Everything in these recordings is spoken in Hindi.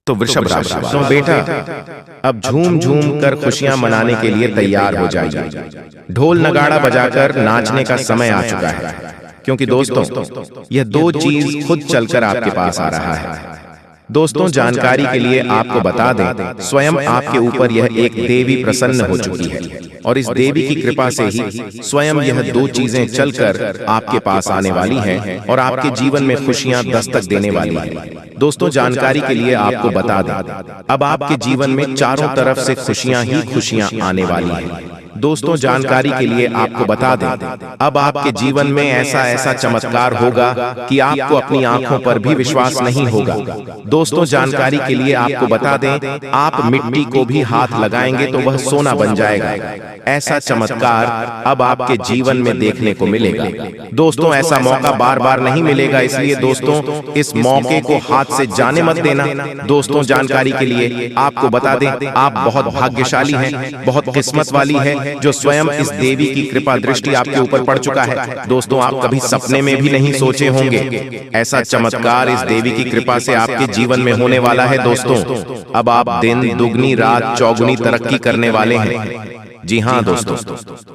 तो वृषभ राशि, तो बेटा अब झूम झूम कर खुशियां मनाने के लिए तैयार हो जाइए। ढोल नगाड़ा बजाकर नाचने का समय आ चुका है, क्योंकि दोस्तों यह दो चीज खुद चलकर आपके पास आ रहा है। दोस्तों जानकारी के लिए आपको बता दें, स्वयं आपके ऊपर यह एक देवी प्रसन्न हो चुकी है और इस देवी की कृपा से ही स्वयं यह दो चीजें चलकर आपके पास आने वाली हैं और आपके जीवन में खुशियां दस्तक देने वाली हैं। दोस्तों जानकारी के लिए आपको बता दें, अब आपके जीवन में चारों तरफ से खुशियां ही खुशियां आने वाली हैं। दोस्तों जानकारी के लिए आपको बता दें, अब आपके जीवन में ऐसा चमत्कार होगा कि आपको अपनी आंखों पर भी विश्वास नहीं होगा। दोस्तों जानकारी के लिए आपको बता दें, आप मिट्टी को भी हाथ लगाएंगे तो वह सोना बन जाएगा। ऐसा चमत्कार अब आपके जीवन में देखने को मिलेगा। दोस्तों ऐसा मौका बार बार नहीं मिलेगा, इसलिए दोस्तों इस मौके को हाथ से जाने मत देना। दोस्तों जानकारी के लिए आपको बता दें, आप बहुत भाग्यशाली हैं, बहुत किस्मत वाली है जो स्वयं इस देवी की कृपा दृष्टि आपके ऊपर पड़ चुका है। दोस्तों आप कभी सपने में भी नहीं सोचे होंगे ऐसा चमत्कार इस देवी की कृपा से आपके जीवन में होने वाला है। दोस्तों अब आप दिन दुगनी रात चौगुनी तरक्की करने वाले हैं। जी हाँ दोस्तों,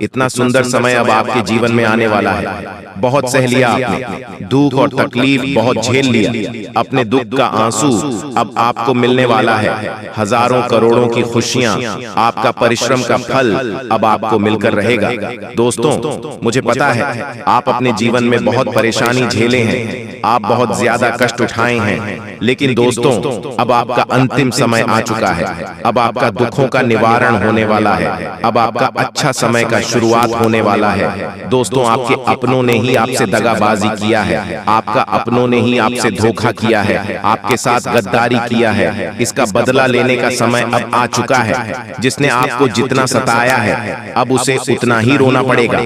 इतना सुंदर समय अब आपके जीवन में आने वाला है। बहुत सह लिया आपने, दुख और तकलीफ बहुत झेल लिया, अपने दुख का आंसू अब आपको मिलने वाला है। हजारों करोड़ों की खुशियां, आपका परिश्रम का फल अब आपको मिलकर रहेगा। दोस्तों मुझे पता है आप अपने जीवन में बहुत परेशानी झेले हैं, आप बहुत ज्यादा कष्ट उठाए हैं, लेकिन दोस्तों अब आपका अंतिम समय आ चुका है। अब आपका दुखों का निवारण होने वाला है, अब आपका अच्छा समय का शुरुआत होने वाला है। दोस्तों आपके अपनों ने ही आपसे दगाबाजी किया है, आपका अपनों ने ही आपसे धोखा किया है, आपके साथ गद्दारी किया है। इसका बदला लेने का समय अब आ चुका है। जिसने आपको जितना सताया है अब उसे उतना ही रोना पड़ेगा,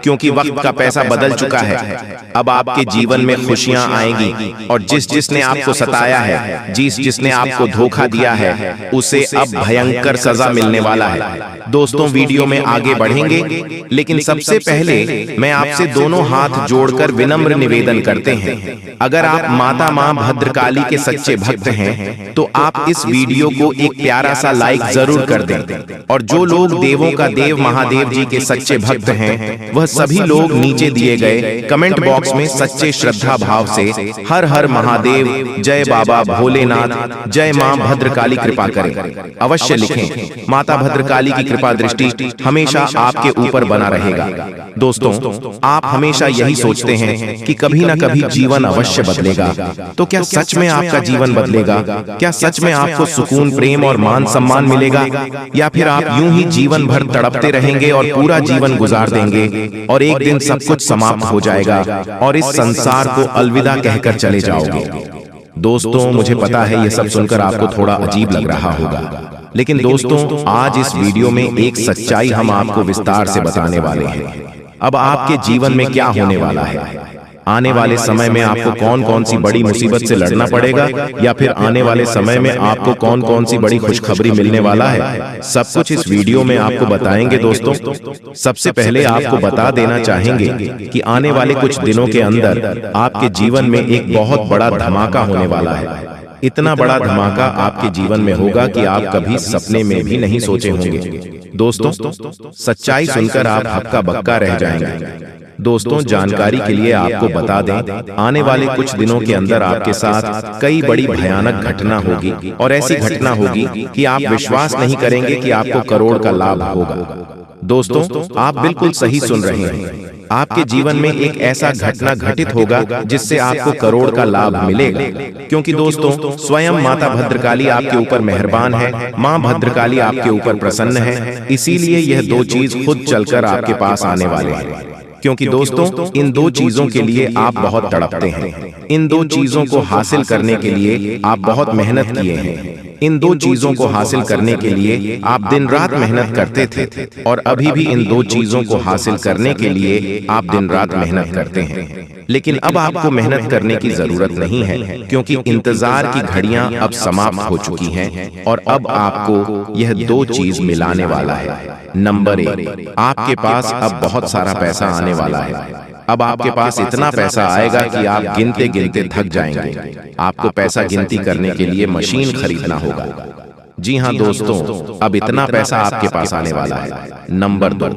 क्योंकि वक्त का पैसा बदल चुका है। अब आपके जीवन में खुशियां आएंगी और जिसने आपको सताया है, जिसने आपको धोखा दिया है, उसे अब भयंकर सजा मिलने वाला है। दोस्तों वीडियो में आगे बढ़ेंगे, लेकिन सबसे पहले मैं आपसे दोनों हाथ जोड़कर विनम्र निवेदन करते हैं, अगर आप माता मां भद्रकाली के सच्चे भक्त हैं तो आप इस वीडियो को एक प्यारा सा लाइक जरूर कर दें। और जो लोग देवों का देव महादेव जी के सच्चे भक्त हैं, वह सभी लोग नीचे दिए गए कमेंट बॉक्स में सच्चे श्रद्धा भाव से हर हर महादेव, जय बाबा भोलेनाथ, जय मां भद्रकाली कृपा करें अवश्य लिखें। माता भद्रकाली की कृपा दृष्टि हमेशा आपके ऊपर बना रहेगा। दोस्तों आप हमेशा यही सोचते हैं कि कभी ना कभी जीवन अवश्य बदलेगा, तो क्या सच में आपका जीवन बदलेगा? क्या सच में आपको सुकून, प्रेम और मान सम्मान मिलेगा, या फिर आप यूं ही जीवन भर तड़पते रहेंगे और पूरा जीवन गुजार देंगे और एक दिन सब कुछ समाप्त हो जाएगा और इस संसार को अलविदा कहकर चले जाओगे? दोस्तों मुझे पता है ये सब सुनकर आपको थोड़ा अजीब लग रहा होगा, लेकिन दोस्तों आज इस वीडियो में एक सच्चाई हम आपको विस्तार से बताने वाले हैं। अब आपके जीवन में क्या होने वाला है, आने वाले समय में आपको कौन कौन सी बड़ी मुसीबत से लड़ना पड़ेगा, या फिर आने वाले समय में आपको कौन कौन सी बड़ी खुशखबरी मिलने वाला है, सब कुछ इस वीडियो में आपको बताएंगे। दोस्तों सबसे पहले आपको बता देना चाहेंगे कि आने वाले कुछ दिनों के अंदर आपके जीवन में एक बहुत बड़ा धमाका होने वाला है। इतना बड़ा धमाका आपके जीवन में होगा कि आप कभी सपने में भी नहीं सोचे होंगे। दोस्तों सच्चाई सुनकर आप हक्का बक्का रह जाएंगे। दोस्तों जानकारी के लिए आपको बता दें, आने वाले कुछ दिनों के अंदर आपके साथ कई बड़ी भयानक घटना होगी, और ऐसी घटना होगी कि आप विश्वास नहीं करेंगे कि आपको करोड़ का लाभ होगा। दोस्तों आप बिल्कुल सही सुन रहे हैं, आपके जीवन में एक ऐसा घटना घटित होगा जिससे आपको करोड़ का लाभ मिलेगा, क्योंकि दोस्तों स्वयं माता भद्रकाली आपके ऊपर मेहरबान है, मां भद्रकाली आपके ऊपर प्रसन्न है। इसीलिए यह दो चीज खुद चलकर आपके पास आने वाले हैं, क्योंकि दोस्तों इन दो चीजों के लिए आप बहुत तड़पते हैं, इन दो चीजों को हासिल करने के लिए आप बहुत मेहनत किए हैं, इन दो चीजों को हासिल करने के लिए आप दिन रात मेहनत करते थे, और अभी भी इन दो चीजों को हासिल करने के लिए आप दिन रात मेहनत करते हैं। लेकिन अब आपको मेहनत करने की जरूरत नहीं है, क्योंकि इंतजार की घड़ियां अब समाप्त हो चुकी हैं और अब आपको यह दो चीज मिलाने वाला है। नंबर 1, आपके पास अब बहुत सारा पैसा आने वाला है। अब आपके पास इतना पैसा आएगा कि आप गिनते गिनते थक जाएंगे। आपको पैसा गिनती करने के लिए मशीन खरीदना होगा। जी हाँ दोस्तों, अब इतना पैसा आपके पास आने वाला है। नंबर 2,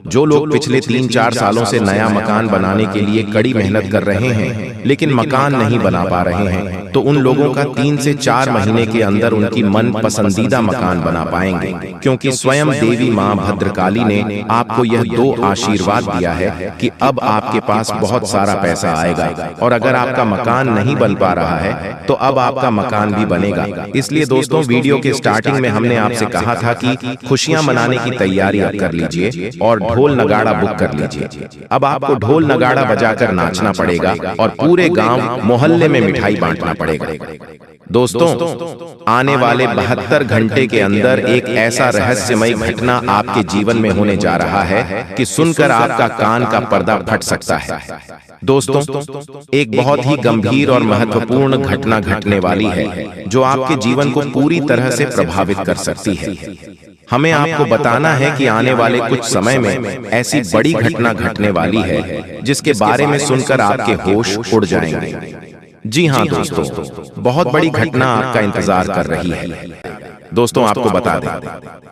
जो लोग पिछले 3-4 सालों से नया मकान बनाने के लिए कड़ी मेहनत कर रहे हैं लेकिन मकान नहीं बना पा रहे हैं, तो उन लोगों का 3 से 4 महीने के अंदर उनकी मन पसंदीदा मकान बना पाएंगे, क्योंकि स्वयं देवी माँ भद्रकाली ने आपको यह 2 आशीर्वाद दिया है कि अब आपके पास बहुत सारा पैसा आएगा। और अगर आपका मकान नहीं बन पा रहा है तो अब आपका मकान भी बनेगा। इसलिए दोस्तों, वीडियो के स्टार्टिंग में हमने आपसे कहा था कि खुशियां मनाने की तैयारी अब कर लीजिए और ढोल नगाड़ा बुक कर लीजिए। अब आपको ढोल नगाड़ा बजाकर नाचना पड़ेगा और पूरे गांव मोहल्ले में मिठाई बांटना पड़ेगा। दोस्तों, आने वाले 72 घंटे के अंदर एक ऐसा रहस्यमय घटना आपके जीवन में होने जा रहा है कि सुनकर आपका कान का पर्दा फट सकता है। दोस्तों, एक बहुत ही गंभीर और महत्वपूर्ण घटना घटने वाली है जो आपके जीवन को पूरी तरह से प्रभावित कर सकती है। हमें आपको बताना है कि आने वाले कुछ समय में ऐसी बड़ी घटना घटने वाली है जिसके बारे में सुनकर आपके होश उड़ जाएंगे। जी हाँ दोस्तों, बहुत बड़ी घटना आपका इंतजार कर रही है। दोस्तों, आपको बता दें,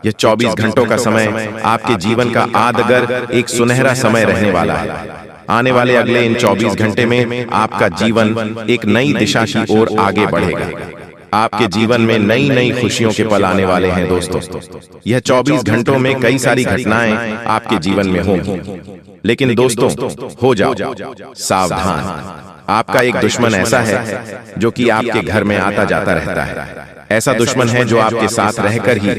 यह 24 घंटों का समय आपके जीवन का आदगर एक सुनहरा समय रहने वाला है। आने वाले अगले इन 24 घंटे में आपका जीवन एक नई दिशा की ओर आगे बढ़ेगा। आपके जीवन में नई नई खुशियों के पल आने वाले हैं। दोस्तों, यह 24 घंटों में कई सारी घटनाएं आपके जीवन में होंगी, लेकिन दोस्तों हो जाओ सावधान। आपका एक दुश्मन ऐसा है जो कि आपके घर में आता जाता रहता है। ऐसा दुश्मन है जो आपके साथ रहकर ही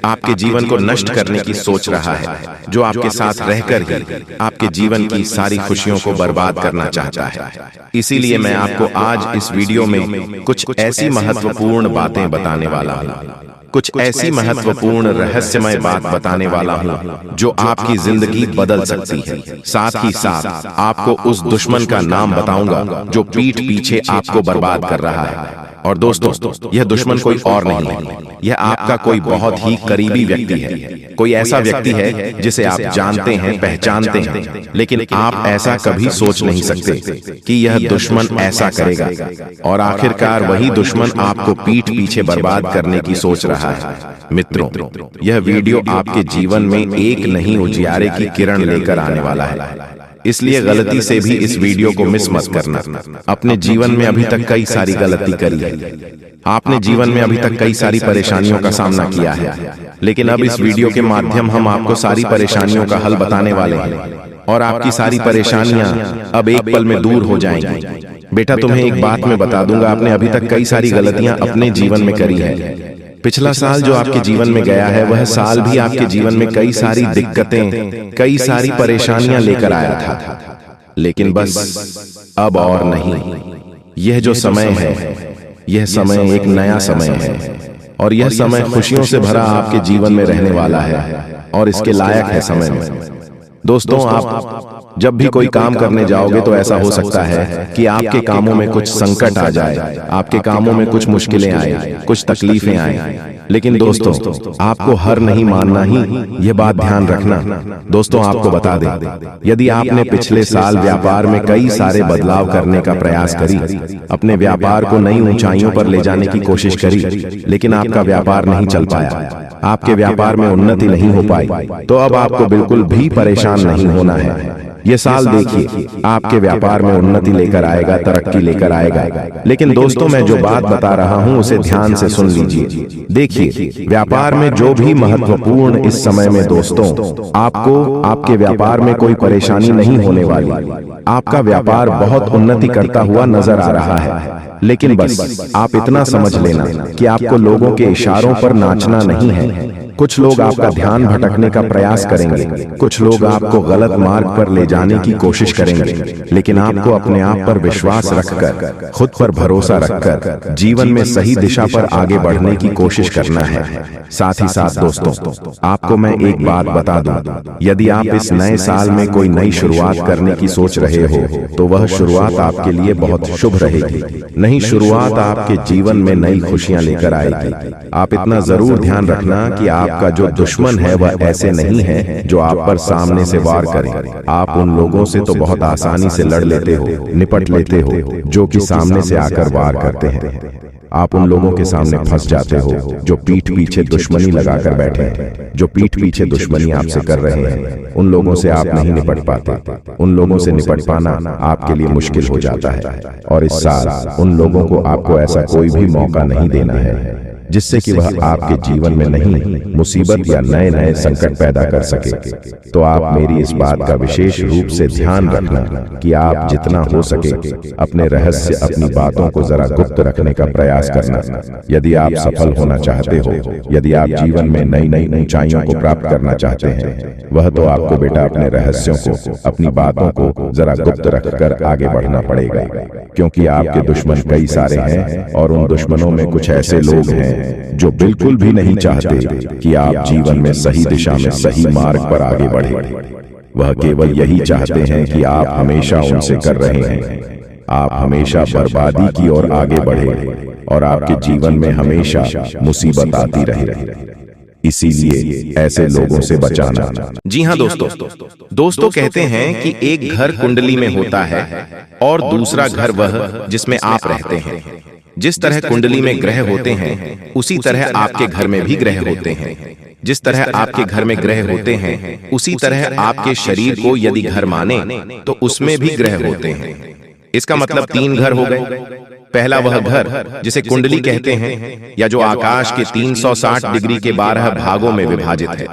आपके जीवन को नष्ट करने की सोच रहा है, जो आपके साथ रहकर ही आपके जीवन की सारी खुशियों को बर्बाद करना चाहता है। इसीलिए मैं आपको आज इस वीडियो में कुछ ऐसी महत्वपूर्ण बातें बताने वाला हूँ, कुछ ऐसी महत्वपूर्ण रहस्यमय बात बताने वाला हूँ जो आपकी जिंदगी बदल सकती है। साथ ही साथ आपको उस दुश्मन का नाम बताऊंगा जो पीठ पीछे आपको बर्बाद कर रहा है। और दोस्तों, यह दुश्मन कोई और नहीं है, यह आपका कोई बहुत ही करीबी व्यक्ति है। कोई ऐसा व्यक्ति है जिसे आप जानते हैं, पहचानते हैं, लेकिन आप ऐसा कभी सोच नहीं सकते कि यह दुश्मन ऐसा करेगा। और आखिरकार वही दुश्मन आपको पीठ पीछे बर्बाद करने की सोच रहा है। मित्रों, यह वीडियो आपके जीवन में एक नई उजियारे की किरण लेकर आने वाला है, इसलिए गलती से भी इस वीडियो को मिस मत करना। अपने जीवन में अभी तक कई सारी गलती करी है, आपने जीवन में अभी तक कई सारी परेशानियों का सामना किया है, लेकिन अब इस वीडियो के माध्यम हम आपको सारी परेशानियों का हल बताने वाले हैं और आपकी सारी परेशानियां अब एक पल में दूर हो जाएंगी। बेटा, तुम्हें एक बात मैं बता दूंगा, आपने अभी तक कई सारी गलतियां अपने जीवन में करी है। पिछला साल जो आपके जीवन में गया है, वह साल भी आपके जीवन में कई सारी दिक्कतें, कई सारी परेशानियां लेकर आया था, लेकिन बस अब और नहीं। यह जो समय है, यह समय एक नया समय है और यह समय खुशियों से भरा आपके जीवन में रहने वाला है और इसके लायक है समय में। दोस्तों, आप जब भी कोई काम करने जाओगे तो ऐसा हो सकता है कि आपके कामों में कुछ संकट आ जाए, आपके कामों में कुछ मुश्किलें आए, कुछ तकलीफें आए, लेकिन दोस्तों आपको हार नहीं मानना ही, यह बात ध्यान रखना। दोस्तों, आपको बता दें, यदि आपने पिछले साल व्यापार में कई सारे बदलाव करने का प्रयास करी, अपने व्यापार को नई ऊंचाइयों पर ले जाने की कोशिश करी, लेकिन आपका व्यापार नहीं चल पाया, आपके व्यापार में उन्नति नहीं हो पाई, तो अब आपको बिल्कुल भी परेशान नहीं होना है। ये साल देखिए आपके व्यापार में उन्नति लेकर आएगा, तरक्की लेकर आएगा। लेकिन दोस्तों, मैं जो बात बता रहा हूं उसे ध्यान से सुन लीजिए। देखिए, व्यापार में जो भी महत्वपूर्ण इस समय में दोस्तों, आपको आपके व्यापार में कोई परेशानी नहीं होने वाली। आपका व्यापार बहुत उन्नति करता हुआ नजर आ रहा है, लेकिन बस आप इतना समझ लेना कि आपको लोगों के इशारों पर नाचना नहीं है। कुछ लोग आपका ध्यान भटकने का प्रयास करेंगे, कुछ लोग आपको गलत मार्ग पर ले जाने की कोशिश करेंगे, लेकिन आपको अपने आप पर विश्वास रखकर, खुद पर भरोसा रखकर जीवन में सही दिशा पर आगे बढ़ने की कोशिश करना है। साथ ही साथ दोस्तों, आपको मैं एक बात बता दूं, यदि आप इस नए साल में कोई नई शुरुआत करने की सोच रहे हो तो वह शुरुआत आपके लिए बहुत शुभ रहेगी। नई शुरुआत आपके जीवन में नई खुशियां लेकर आएगी। आप इतना जरूर ध्यान रखना कि आप आपका जो दुश्मन है वह ऐसे नहीं है जो आप पर सामने से वार करे। आप उन लोगों से तो बहुत आसानी से लड़ लेते हो, निपट लेते हो, जो कि सामने से आकर वार करते हैं। आप उन लोगों के सामने फंस जाते हो जो पीठ पीछे दुश्मनी लगाकर बैठे हैं, जो पीठ पीछे दुश्मनी आपसे कर रहे हैं। उन लोगों से आप नहीं निपट पाते। उन लोगों से निपट पाना आपके लिए मुश्किल हो जाता है। और इस साल उन लोगों को आपको ऐसा कोई भी मौका नहीं देना है जिससे कि वह आपके जीवन में नहीं मुसीबत या नए नए संकट पैदा कर सके। तो आप मेरी इस बात का विशेष रूप से ध्यान रखना कि आप जितना हो सके अपने रहस्य, अपनी बातों को जरा गुप्त रखने का प्रयास करना। यदि आप सफल होना चाहते हो, यदि आप जीवन में नई नई ऊंचाइयों को प्राप्त करना चाहते हैं, वह तो आपको बेटा अपने रहस्यों को, अपनी बातों को जरा गुप्त रखकर आगे बढ़ना पड़ेगा। क्योंकि आपके दुश्मन कई सारे हैं और उन दुश्मनों में कुछ ऐसे लोग हैं जो बिल्कुल भी नहीं चाहते कि आप जीवन में सही दिशा में, सही मार्ग पर आगे बढ़े। वह केवल यही चाहते हैं कि आप हमेशा उनसे कर रहे हैं, आप हमेशा बर्बादी की ओर आगे बढ़े और आपके जीवन में हमेशा मुसीबत आती रहे। इसीलिए ऐसे लोगों से बचाना। जी हाँ दोस्तों कहते हैं कि एक घर कुंडली में होता है और दूसरा घर वह जिसमें आप रहते हैं। जिस तरह कुंडली में ग्रह होते हैं उसी तरह आपके घर में भी ग्रह होते हैं। जिस तरह आपके घर में ग्रह होते हैं उसी तरह आपके शरीर को यदि घर माने तो उसमें भी ग्रह होते हैं। इसका मतलब 3 घर हो गए। पहला वह घर जिसे कुंडली कहते हैं या जो आकाश के 360 डिग्री के 12 भागों में विभाजित है।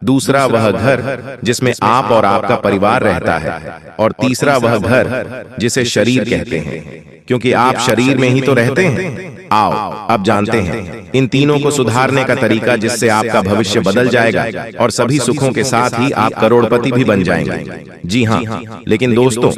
दूसरा वह घर जिसमें आप और आपका परिवार रहता है। और तीसरा वह घर जिसे शरीर कहते हैं, क्योंकि आप शरीर में ही तो रहते हैं। आओ अब जानते हैं इन तीनों को सुधारने का तरीका, जिससे आपका भविष्य बदल जाएगा और सभी सुखों के साथ ही आप करोड़पति भी बन जाएंगे। जी हाँ, लेकिन दोस्तों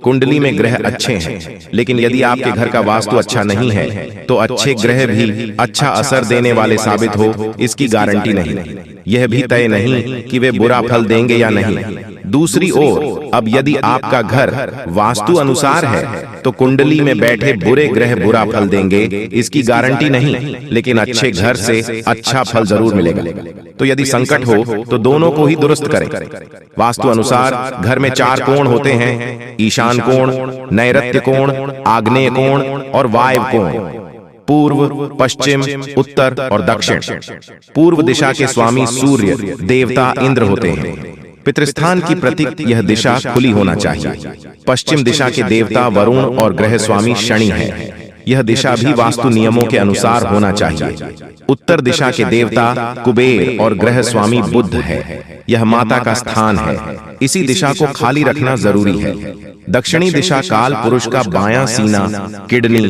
कुंडली में ग्रह अच्छे हैं, लेकिन यदि आपके घर का वास्तु अच्छा नहीं है तो अच्छे ग्रह भी अच्छा असर देने वाले साबित हो, इसकी गारंटी नहीं। यह भी तय नहीं कि वे बुरा फल देंगे या नहीं। दूसरी ओर अब यदि आपका घर वास्तु अनुसार है तो कुंडली में बैठे बुरे ग्रह बुरा फल देंगे, इसकी गारंटी नहीं, लेकिन अच्छे घर से अच्छा फल जरूर मिलेगा। तो यदि संकट हो तो दोनों को ही दुरुस्त करें। वास्तु अनुसार घर में 4 कोण होते हैं: ईशान कोण, नैऋत्य कोण, आग्नेय कोण और वायव्य कोण। पूर्व, पश्चिम, उत्तर और दक्षिण। पूर्व दिशा के स्वामी सूर्य देवता इंद्र होते हैं। पितृस्थान की प्रतीक यह दिशा खुली होना चाहिए। पश्चिम दिशा के देवता वरुण और ग्रह स्वामी शनि है। यह दिशा भी वास्तु नियमों के अनुसार होना चाहिए। उत्तर दिशा के देवता कुबेर और ग्रह स्वामी बुध है। यह माता का स्थान है, इसी दिशा को खाली रखना जरूरी है। दक्षिणी दिशा काल पुरुष का बायां सीना, किडनी,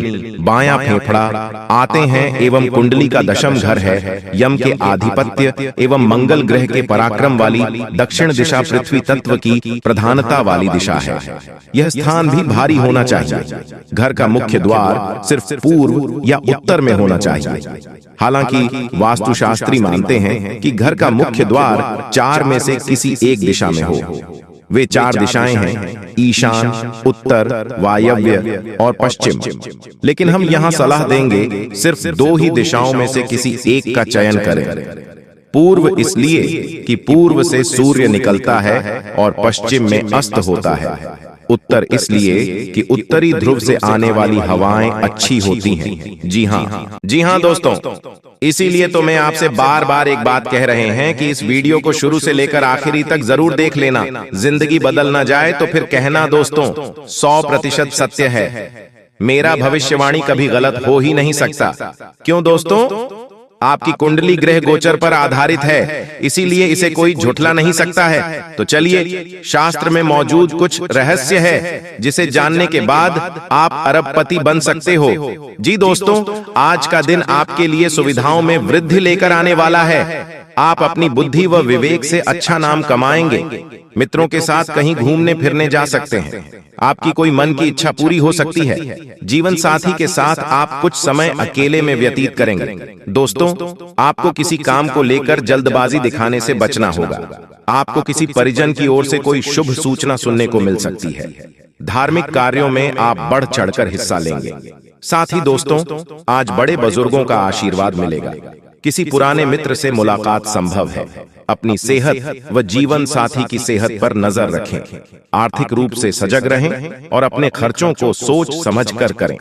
बायां फेफड़ा आते हैं एवं कुंडली का दशम घर है। यम के आधिपत्य एवं मंगल ग्रह के पराक्रम वाली दक्षिण दिशा पृथ्वी तत्व की प्रधानता वाली दिशा है। यह स्थान भी भारी होना चाहिए। घर का मुख्य द्वार सिर्फ पूर्व या उत्तर में होना चाहिए। हालांकि वास्तुशास्त्री मानते हैं कि घर का मुख्य द्वार 4 में से किसी एक दिशा में हो। वे 4 दिशाएं हैं: ईशान, उत्तर, वायव्य और पश्चिम। लेकिन हम यहाँ सलाह देंगे सिर्फ 2 ही दिशाओं में से किसी एक का चयन करें। पूर्व इसलिए कि पूर्व से सूर्य निकलता है और पश्चिम में अस्त होता है। उत्तर इसलिए कि उत्तरी ध्रुव से आने वाली हवाएं अच्छी होती हैं। जी हाँ दोस्तों, इसीलिए तो मैं आपसे बार बार एक बात कह रहे हैं कि इस वीडियो को शुरू से लेकर आखिरी तक जरूर देख लेना। जिंदगी बदल ना जाए तो फिर कहना दोस्तों 100% सत्य है। मेरा भविष्यवाणी कभी गलत हो ही नहीं सकता। क्यों दोस्तों? आपकी कुंडली ग्रह गोचर पर आधारित है, इसीलिए इसे कोई झुठला नहीं सकता है। तो चलिए, शास्त्र में मौजूद कुछ रहस्य है जिसे जानने के बाद आप अरबपति बन सकते हो। जी दोस्तों, आज का दिन आपके लिए सुविधाओं में वृद्धि लेकर आने वाला है। आप अपनी बुद्धि व विवेक से अच्छा नाम कमाएंगे। मित्रों के साथ कहीं घूमने फिरने जा सकते हैं। आपकी कोई मन की इच्छा पूरी हो सकती है। जीवन साथी के साथ आप कुछ समय अकेले में व्यतीत करेंगे। दोस्तों, आपको किसी काम को लेकर जल्दबाजी दिखाने से बचना होगा। आपको किसी परिजन की ओर से कोई शुभ सूचना सुनने को मिल सकती है। धार्मिक कार्यों में आप बढ़ चढ़कर हिस्सा लेंगे। साथ ही दोस्तों, आज बड़े बुजुर्गों का आशीर्वाद मिलेगा। किसी पुराने मित्र से मुलाकात संभव है। अपनी सेहत व जीवन साथी की सेहत पर नजर रखें। आर्थिक रूप से सजग रहें और अपने खर्चों को सोच समझ कर करें।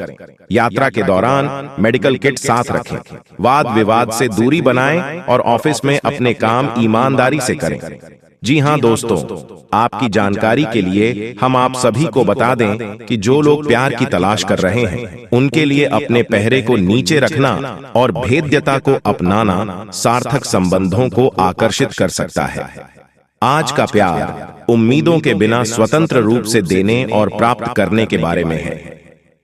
यात्रा के दौरान मेडिकल किट साथ रखें। वाद विवाद से दूरी बनाएं और ऑफिस में अपने काम ईमानदारी से करें। जी हां दोस्तों, आपकी जानकारी के लिए हम आप सभी को बता दें कि जो लोग प्यार की तलाश कर रहे हैं, उनके लिए अपने पहरे को नीचे रखना और भेद्यता को अपनाना सार्थक संबंधों को आकर्षित कर सकता है। आज का प्यार उम्मीदों के बिना स्वतंत्र रूप से देने और प्राप्त करने के बारे में है।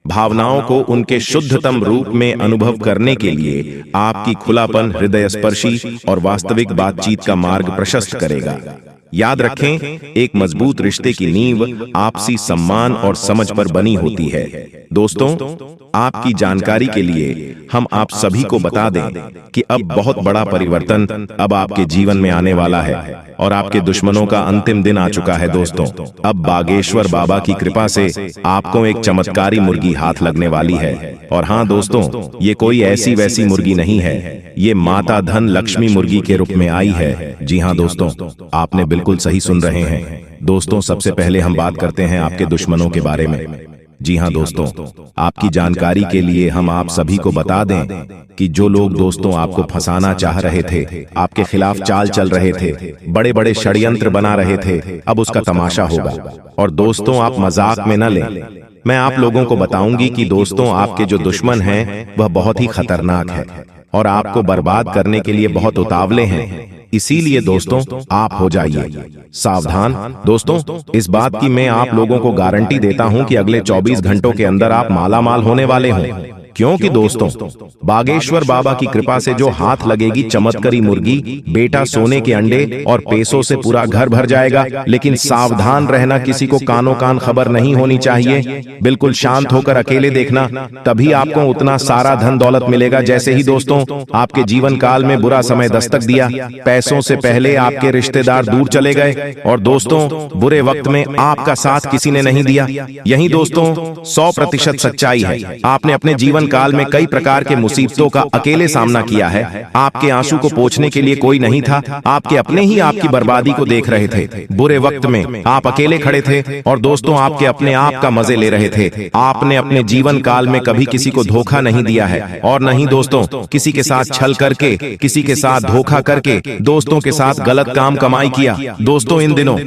भावनाओं को उनके शुद्धतम रूप में अनुभव करने के लिए आपकी खुलापन हृदयस्पर्शी और वास्तविक बातचीत का मार्ग प्रशस्त करेगा। याद रखें, एक मजबूत रिश्ते की नींव आपसी सम्मान और समझ पर बनी होती है। दोस्तों, आपकी जानकारी के लिए हम आप सभी को बता दें कि अब बहुत बड़ा परिवर्तन अब आपके जीवन में आने वाला है और आपके दुश्मनों का अंतिम दिन आ चुका है। दोस्तों, अब बागेश्वर बाबा की कृपा से आपको एक चमत्कारी मुर्गी हाथ लगने वाली है। और हाँ दोस्तों, ये कोई ऐसी वैसी मुर्गी नहीं है, ये माता धन लक्ष्मी मुर्गी के रूप में आई है। जी हाँ दोस्तों, आपने बिल्कुल सही सुन रहे हैं। दोस्तों, सबसे पहले हम बात करते हैं आपके दुश्मनों के बारे में। जी हाँ दोस्तों, आपकी जानकारी के लिए हम आप सभी को बता दें कि जो लोग दोस्तों आपको फंसाना चाह रहे थे, आपके खिलाफ चाल चल रहे थे, बड़े बड़े षड्यंत्र बना रहे थे, अब उसका तमाशा होगा। और दोस्तों, आप मजाक में न लें। मैं आप लोगों को बताऊंगी कि दोस्तों, आपके जो दुश्मन हैं वह बहुत ही खतरनाक है और आपको बर्बाद करने के लिए बहुत उतावले हैं। इसीलिए दोस्तों, आप हो जाइए सावधान। दोस्तों, इस बात की मैं आप लोगों को गारंटी देता हूं कि अगले 24 घंटों के अंदर आप मालामाल होने वाले हों। क्योंकि दोस्तों, बागेश्वर बाबा की कृपा से जो हाथ लगेगी चमत्कारी मुर्गी, बेटा सोने के अंडे और पैसों से पूरा घर भर जाएगा। लेकिन सावधान रहना, किसी को कानों कान खबर नहीं होनी चाहिए। बिल्कुल शांत होकर अकेले देखना, तभी आपको उतना सारा धन दौलत मिलेगा। जैसे ही दोस्तों आपके जीवन काल में बुरा समय दस्तक दिया, पैसों से पहले आपके रिश्तेदार दूर चले गए और दोस्तों बुरे वक्त में आपका साथ किसी ने नहीं दिया। यही दोस्तों 100% सच्चाई है। आपने अपने जीवन काल में कई प्रकार के मुसीबतों का अकेले सामना किया है। आपके आंसू को पोंछने के लिए कोई नहीं था। आपके अपने ही आपकी बर्बादी को देख रहे थे। बुरे वक्त में आप अकेले खड़े थे और दोस्तों आपके अपने आप का मजे ले रहे थे। आपने अपने जीवन काल में कभी किसी को धोखा नहीं दिया है और नहीं दोस्तों किसी के साथ छल करके, किसी के साथ धोखा करके, दोस्तों के साथ गलत काम कमाई किया। दोस्तों, इन दिनों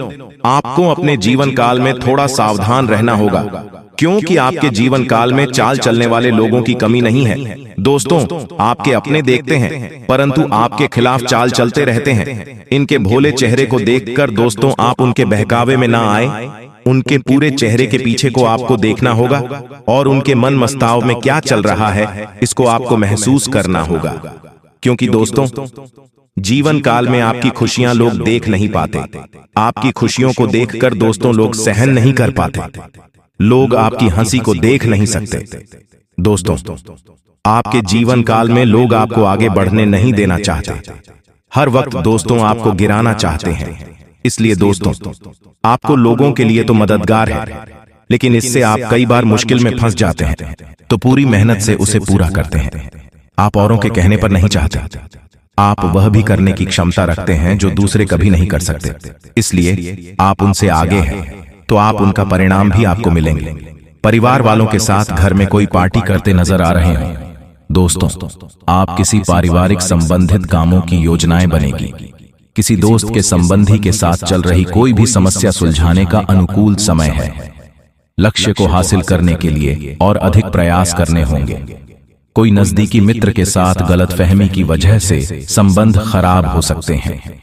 आपको अपने जीवन काल में थोड़ा सावधान रहना होगा, क्योंकि आपके जीवन काल में चाल चलने वाले लोगों की कमी नहीं है। दोस्तों, आपके अपने देखते हैं परंतु आपके खिलाफ चाल चलते रहते हैं। इनके भोले चेहरे को देखकर दोस्तों आप उनके बहकावे में ना आए। उनके पूरे चेहरे के पीछे को आपको देखना होगा और उनके मन मस्ताव में क्या चल रहा है इसको आपको महसूस करना होगा। क्योंकि दोस्तों, जीवन काल में आपकी खुशियां लोग देख नहीं पाते। आपकी खुशियों को देखकर दोस्तों लोग सहन नहीं कर पाते। लोग आपकी हंसी को देख नहीं सकते। दोस्तों, आपके जीवन काल में लोग आपको आगे बढ़ने नहीं देना चाहते। हर वक्त दोस्तों आपको गिराना चाहते हैं। इसलिए दोस्तों, आपको लोगों के लिए तो मददगार है, लेकिन इससे आप कई बार मुश्किल में फंस जाते हैं, तो पूरी मेहनत से उसे पूरा करते हैं। आप औरों के कहने पर नहीं चाहते। आप वह भी करने की क्षमता रखते हैं जो दूसरे कभी नहीं कर सकते। इसलिए आप उनसे आगे हैं, तो आप उनका परिणाम भी आपको मिलेंगे। परिवार वालों के साथ घर में कोई पार्टी करते नजर आ रहे हैं। दोस्तों, आप किसी पारिवारिक संबंधित कामों की योजनाएं बनेगी। किसी दोस्त के संबंधी के साथ चल रही कोई भी समस्या सुलझाने का अनुकूल समय है। लक्ष्य को हासिल करने के लिए और अधिक प्रयास करने होंगे। कोई नजदीकी मित्र के साथ गलतफहमी की वजह से संबंध खराब हो सकते हैं।